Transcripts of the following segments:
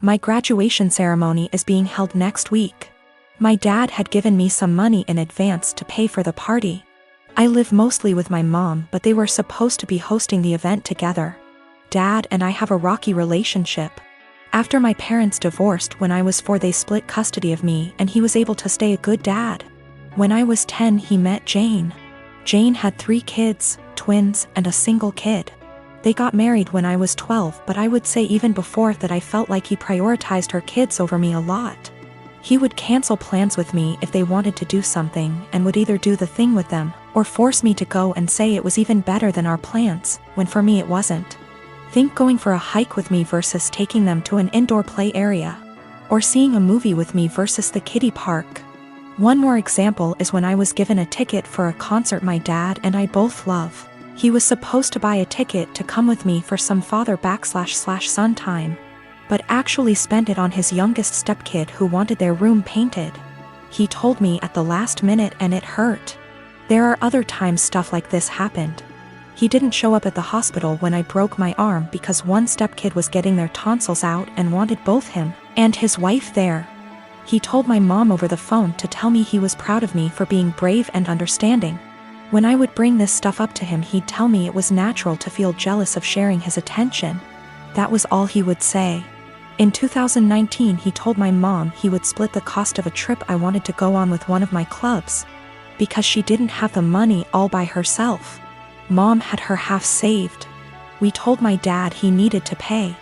My graduation ceremony is being held next week. My dad had given me some money in advance to pay for the party. I live mostly with my mom, but they were supposed to be hosting the event together. Dad and I have a rocky relationship. After my parents divorced when I was 4, they split custody of me and he was able to stay a good dad. When I was 10, he met Jane. Jane had 3 kids, twins, and a single kid. They got married when I was 12, but I would say even before that I felt like he prioritized her kids over me a lot. He would cancel plans with me if they wanted to do something and would either do the thing with them or force me to go and say it was even better than our plans, when for me it wasn't. Think going for a hike with me versus taking them to an indoor play area. Or seeing a movie with me versus the kiddie park. One more example is when I was given a ticket for a concert my dad and I both love. He was supposed to buy a ticket to come with me for some father/son time, but actually spent it on his youngest stepkid who wanted their room painted. He told me at the last minute and it hurt. There are other times stuff like this happened. He didn't show up at the hospital when I broke my arm because one stepkid was getting their tonsils out and wanted both him and his wife there. He told my mom over the phone to tell me he was proud of me for being brave and understanding. When I would bring this stuff up to him, he'd tell me it was natural to feel jealous of sharing his attention. That was all he would say. In 2019, he told my mom he would split the cost of a trip I wanted to go on with one of my clubs, because she didn't have the money all by herself. Mom had her half saved. We told my dad he needed to pay.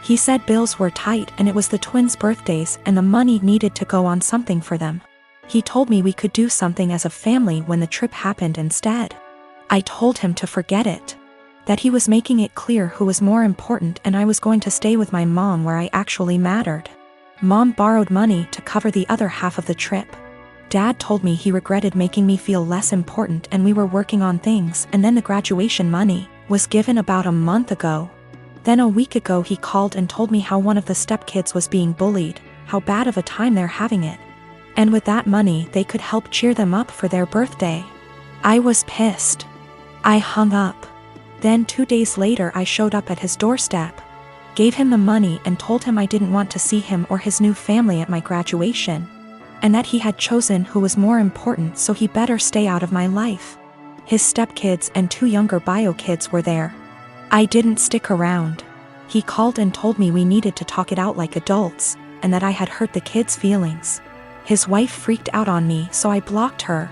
He said bills were tight and it was the twins' birthdays and the money needed to go on something for them. He told me we could do something as a family when the trip happened instead. I told him to forget it. That he was making it clear who was more important and I was going to stay with my mom where I actually mattered. Mom borrowed money to cover the other half of the trip. Dad told me he regretted making me feel less important and we were working on things, and then the graduation money was given about a month ago. Then a week ago he called and told me how one of the stepkids was being bullied, how bad of a time they're having it. And with that money they could help cheer them up for their birthday. I was pissed. I hung up. Then 2 days later I showed up at his doorstep, gave him the money and told him I didn't want to see him or his new family at my graduation, and that he had chosen who was more important, so he better stay out of my life. His stepkids and 2 younger bio kids were there. I didn't stick around. He called and told me we needed to talk it out like adults, and that I had hurt the kids' feelings. His wife freaked out on me, so I blocked her.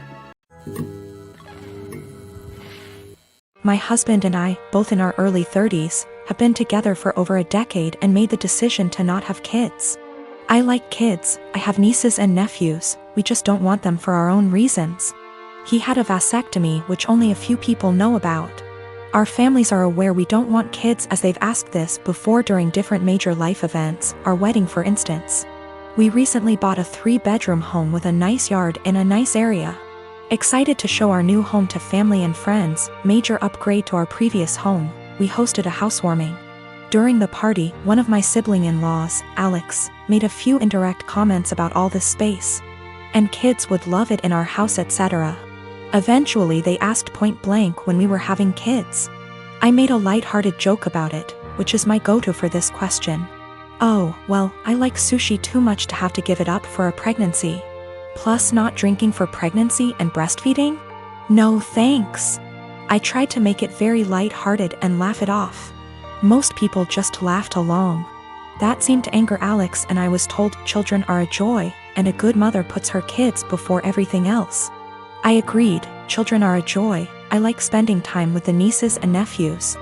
My husband and I, both in our early 30s, have been together for over a decade and made the decision to not have kids. I like kids, I have nieces and nephews, we just don't want them for our own reasons. He had a vasectomy, which only a few people know about. Our families are aware we don't want kids as they've asked this before during different major life events, our wedding for instance. We recently bought a 3-bedroom home with a nice yard in a nice area. Excited to show our new home to family and friends, major upgrade to our previous home, we hosted a housewarming. During the party, one of my sibling-in-laws, Alex, made a few indirect comments about all this space. And kids would love it in our house, etc. Eventually they asked point blank when we were having kids. I made a light-hearted joke about it, which is my go-to for this question. Oh, well, I like sushi too much to have to give it up for a pregnancy. Plus not drinking for pregnancy and breastfeeding? No thanks. I tried to make it very light-hearted and laugh it off. Most people just laughed along. That seemed to anger Alex, and I was told children are a joy, and a good mother puts her kids before everything else. I agreed, children are a joy, I like spending time with the nieces and nephews.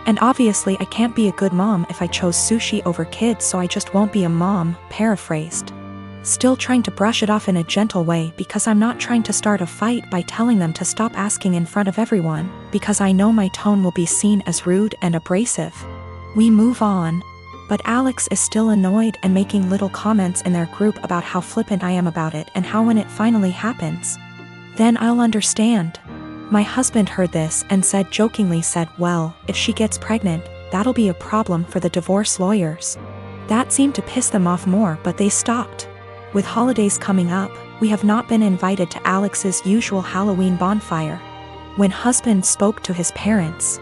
And obviously I can't be a good mom if I chose sushi over kids, so I just won't be a mom, paraphrased. Still trying to brush it off in a gentle way because I'm not trying to start a fight by telling them to stop asking in front of everyone, because I know my tone will be seen as rude and abrasive. We move on. But Alex is still annoyed and making little comments in their group about how flippant I am about it and how when it finally happens, then I'll understand. My husband heard this and jokingly said, well, if she gets pregnant, that'll be a problem for the divorce lawyers. That seemed to piss them off more, but they stopped. With holidays coming up, we have not been invited to Alex's usual Halloween bonfire. When husband spoke to his parents,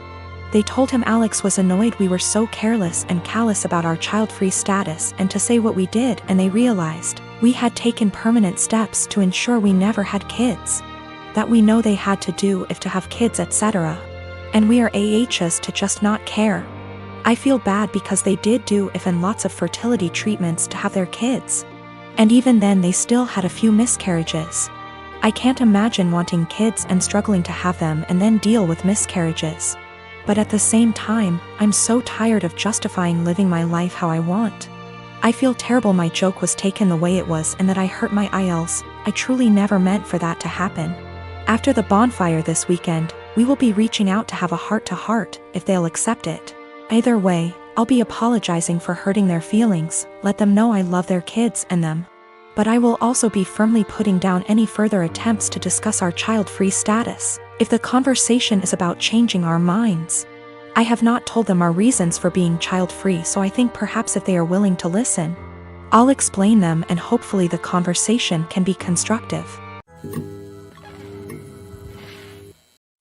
They told him Alex was annoyed we were so careless and callous about our child-free status and to say what we did, and they realized we had taken permanent steps to ensure we never had kids. That we know they had to do if to have kids, etc. And we are AHs to just not care. I feel bad because they did do if and lots of fertility treatments to have their kids. And even then they still had a few miscarriages. I can't imagine wanting kids and struggling to have them and then deal with miscarriages. But at the same time, I'm so tired of justifying living my life how I want. I feel terrible my joke was taken the way it was and that I hurt my IELTS. I truly never meant for that to happen. After the bonfire this weekend, we will be reaching out to have a heart-to-heart, if they'll accept it. Either way, I'll be apologizing for hurting their feelings, let them know I love their kids and them. But I will also be firmly putting down any further attempts to discuss our child-free status, if the conversation is about changing our minds. I have not told them our reasons for being child-free, so I think perhaps if they are willing to listen, I'll explain them and hopefully the conversation can be constructive.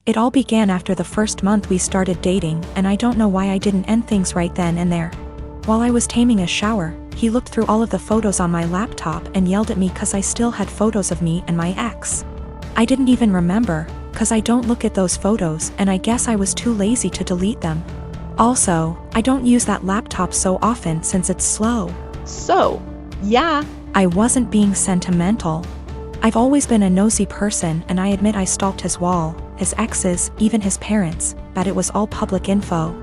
It all began after the first month we started dating, and I don't know why I didn't end things right then and there. While I was taming a shower, he looked through all of the photos on my laptop and yelled at me cause I still had photos of me and my ex. I didn't even remember, cause I don't look at those photos and I guess I was too lazy to delete them. Also, I don't use that laptop so often since it's slow. So, yeah. I wasn't being sentimental. I've always been a nosy person and I admit I stalked his wall, his exes, even his parents, but it was all public info.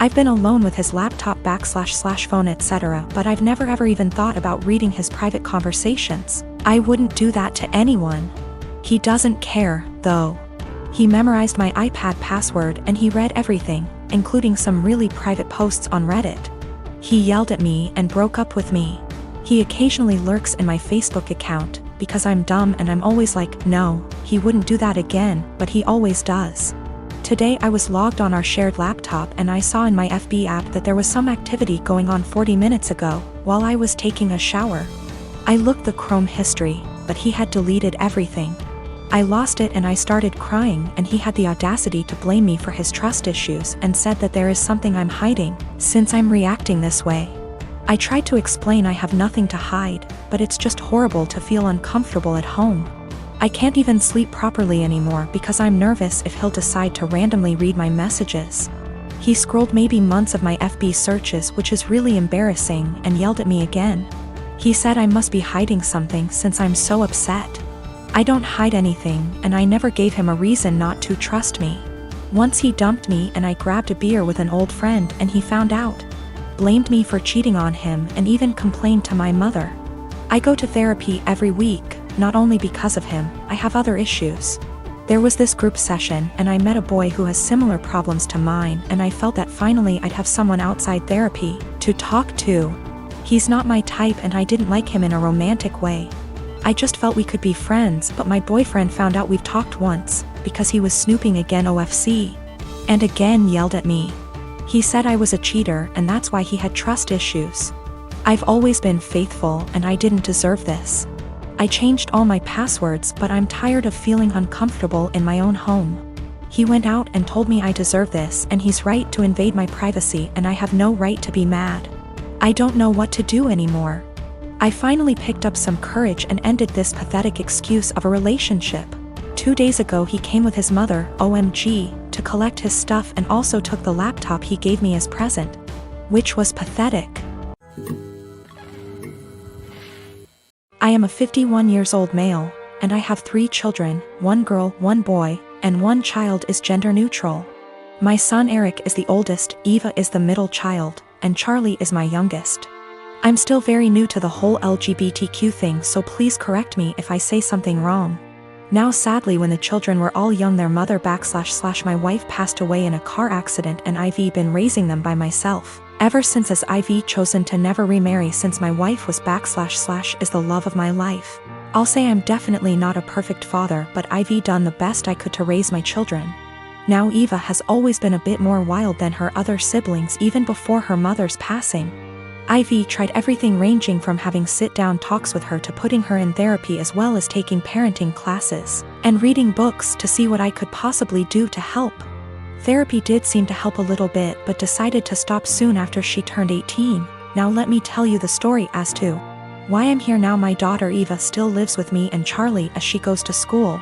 I've been alone with his laptop / phone etc, but I've never ever even thought about reading his private conversations. I wouldn't do that to anyone. He doesn't care, though. He memorized my iPad password and he read everything, including some really private posts on Reddit. He yelled at me and broke up with me. He occasionally lurks in my Facebook account, because I'm dumb and I'm always like, no, he wouldn't do that again, but he always does. Today I was logged on our shared laptop and I saw in my FB app that there was some activity going on 40 minutes ago, while I was taking a shower. I looked the Chrome history, but he had deleted everything. I lost it and I started crying, and he had the audacity to blame me for his trust issues and said that there is something I'm hiding, since I'm reacting this way. I tried to explain I have nothing to hide, but it's just horrible to feel uncomfortable at home. I can't even sleep properly anymore because I'm nervous if he'll decide to randomly read my messages. He scrolled maybe months of my FB searches, which is really embarrassing, and yelled at me again. He said I must be hiding something since I'm so upset. I don't hide anything, and I never gave him a reason not to trust me. Once he dumped me and I grabbed a beer with an old friend and he found out. Blamed me for cheating on him and even complained to my mother. I go to therapy every week, not only because of him, I have other issues. There was this group session and I met a boy who has similar problems to mine, and I felt that finally I'd have someone outside therapy to talk to. He's not my type and I didn't like him in a romantic way. I just felt we could be friends, but my boyfriend found out we've talked once, because he was snooping again OFC. And again yelled at me. He said I was a cheater and that's why he had trust issues. I've always been faithful and I didn't deserve this. I changed all my passwords, but I'm tired of feeling uncomfortable in my own home. He went out and told me I deserve this, and he's right to invade my privacy and I have no right to be mad. I don't know what to do anymore. I finally picked up some courage and ended this pathetic excuse of a relationship. 2 days ago he came with his mother, OMG, to collect his stuff and also took the laptop he gave me as present. Which was pathetic. I am a 51 years old male, and I have 3 children, 1 girl, 1 boy, and 1 child is gender neutral. My son Eric is the oldest, Eva is the middle child, and Charlie is my youngest. I'm still very new to the whole LGBTQ thing, so please correct me if I say something wrong. Now sadly, when the children were all young, their mother / my wife passed away in a car accident, and I've been raising them by myself ever since, as I've chosen to never remarry since my wife was / is the love of my life. I'll say I'm definitely not a perfect father, but I've done the best I could to raise my children. Now Eva has always been a bit more wild than her other siblings even before her mother's passing. Ivy tried everything ranging from having sit-down talks with her to putting her in therapy, as well as taking parenting classes and reading books to see what I could possibly do to help. Therapy did seem to help a little bit but decided to stop soon after she turned 18. Now let me tell you the story as to why I'm here now. My daughter Eva still lives with me and Charlie as she goes to school,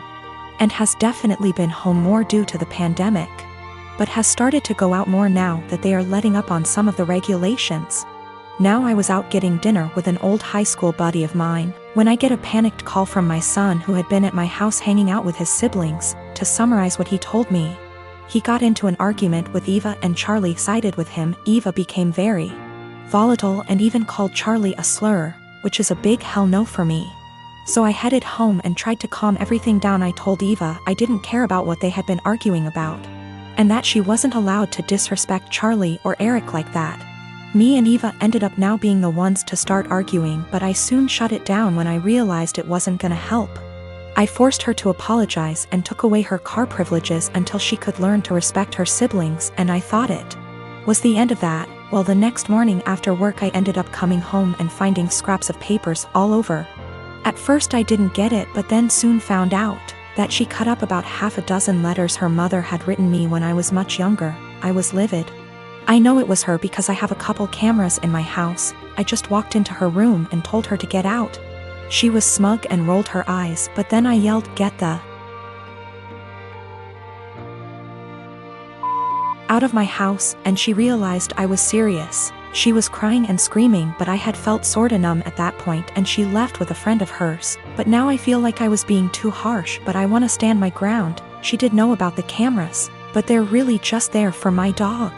and has definitely been home more due to the pandemic, but has started to go out more now that they are letting up on some of the regulations. Now I was out getting dinner with an old high school buddy of mine when I get a panicked call from my son who had been at my house hanging out with his siblings. To summarize what he told me, he got into an argument with Eva and Charlie sided with him. Eva became very volatile and even called Charlie a slur, which is a big hell no for me. So I headed home and tried to calm everything down. I told Eva I didn't care about what they had been arguing about, and that she wasn't allowed to disrespect Charlie or Eric like that. Me and Eva ended up now being the ones to start arguing, but I soon shut it down when I realized it wasn't gonna help. I forced her to apologize and took away her car privileges until she could learn to respect her siblings, and I thought it was the end of that. Well, the next morning after work I ended up coming home and finding scraps of papers all over. At first I didn't get it, but then soon found out that she cut up about half a dozen letters her mother had written me when I was much younger. I was livid. I know it was her because I have a couple cameras in my house. I just walked into her room and told her to get out. She was smug and rolled her eyes, but then I yelled, "Get the out of my house," and she realized I was serious. She was crying and screaming, but I had felt sorta numb at that point, and she left with a friend of hers. But now I feel like I was being too harsh, but I wanna stand my ground. She did know about the cameras, but they're really just there for my dog.